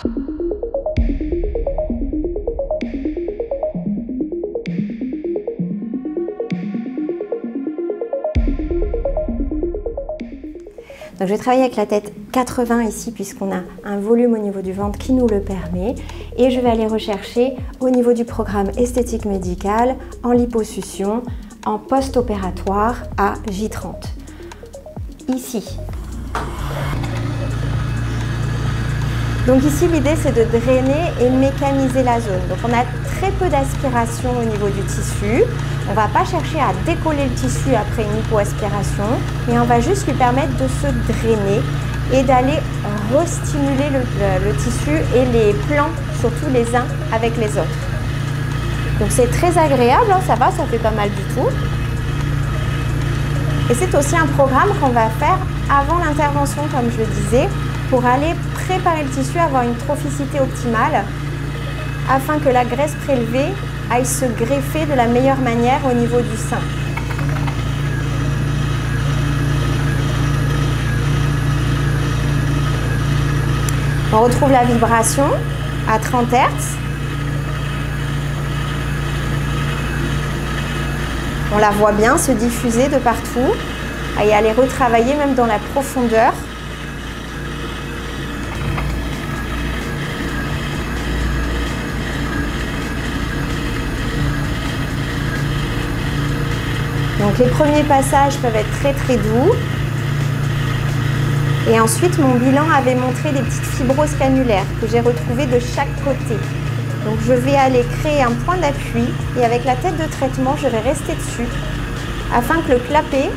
Donc je vais travailler avec la tête 80 ici puisqu'on a un volume au niveau du ventre qui nous le permet. Et je vais aller rechercher au niveau du programme esthétique médicale, en liposuction, en post-opératoire à J30. Ici. Donc ici l'idée c'est de drainer et mécaniser la zone. Donc on a très peu d'aspiration au niveau du tissu. On ne va pas chercher à décoller le tissu après une hypoaspiration, mais on va juste lui permettre de se drainer et d'aller restimuler le tissu et les plans, surtout les uns avec les autres. Donc c'est très agréable, hein, ça va, ça fait pas mal du tout. Et c'est aussi un programme qu'on va faire avant l'intervention, comme je le disais, pour aller préparer le tissu à avoir une trophicité optimale afin que la graisse prélevée aille se greffer de la meilleure manière au niveau du sein. On retrouve la vibration à 30 Hz. On la voit bien se diffuser de partout et aller retravailler même dans la profondeur. Donc les premiers passages peuvent être très doux. Et ensuite, mon bilan avait montré des petites fibroses canulaires que j'ai retrouvées de chaque côté. Donc je vais aller créer un point d'appui et avec la tête de traitement, je vais rester dessus afin que le clapet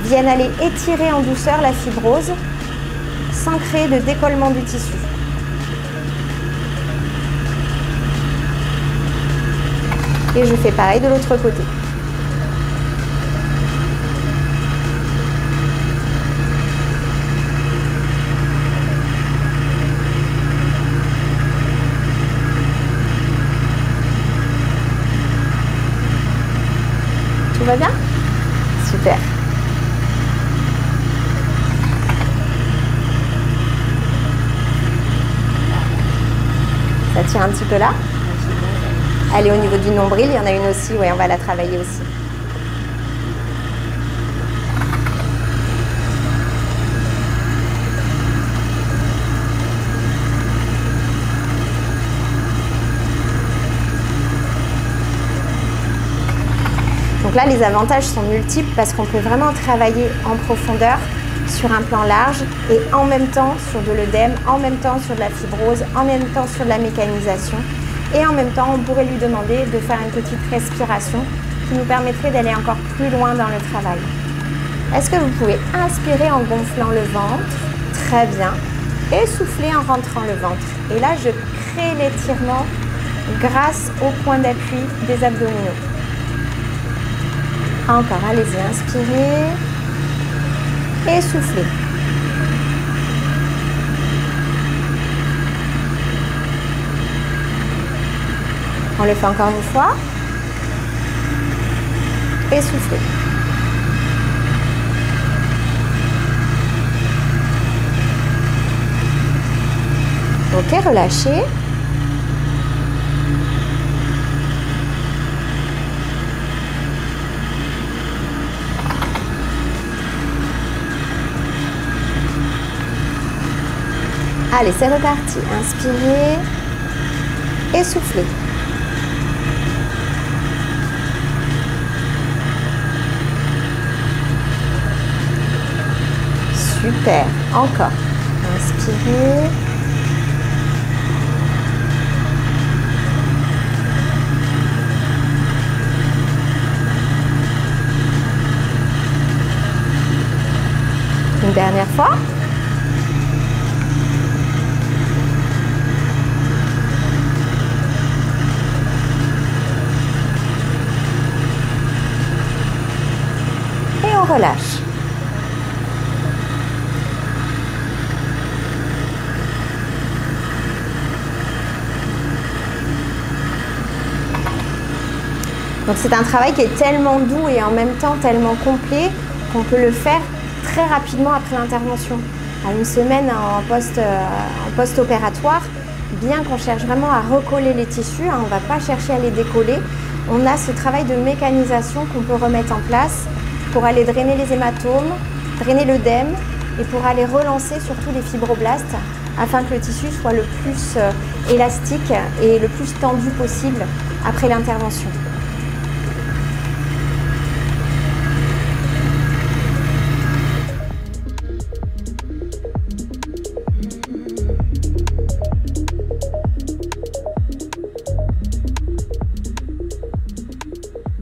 vienne aller étirer en douceur la fibrose sans créer de décollement du tissu. Et je fais pareil de l'autre côté. Tout va bien? Super. Ça tient un petit peu là. Elle est au niveau du nombril, il y en a une aussi, oui, on va la travailler aussi. Donc là, les avantages sont multiples parce qu'on peut vraiment travailler en profondeur sur un plan large et en même temps sur de l'œdème, en même temps sur de la fibrose, en même temps sur de la mécanisation. Et en même temps, on pourrait lui demander de faire une petite respiration qui nous permettrait d'aller encore plus loin dans le travail. Est-ce que vous pouvez inspirer en gonflant le ventre? Très bien. Et souffler en rentrant le ventre. Et là, je crée l'étirement grâce au point d'appui des abdominaux. Encore, allez-y, inspirez et soufflez. On le fait encore une fois et soufflez. Ok, relâchez. Allez, c'est reparti. Inspirez et soufflez. Super. Encore. Inspirez. Une dernière fois. Et on relâche. Donc c'est un travail qui est tellement doux et en même temps tellement complet qu'on peut le faire très rapidement après l'intervention. à une semaine en post-opératoire, bien qu'on cherche vraiment à recoller les tissus, on ne va pas chercher à les décoller, on a ce travail de mécanisation qu'on peut remettre en place pour aller drainer les hématomes, drainer l'œdème et pour aller relancer surtout les fibroblastes afin que le tissu soit le plus élastique et le plus tendu possible après l'intervention.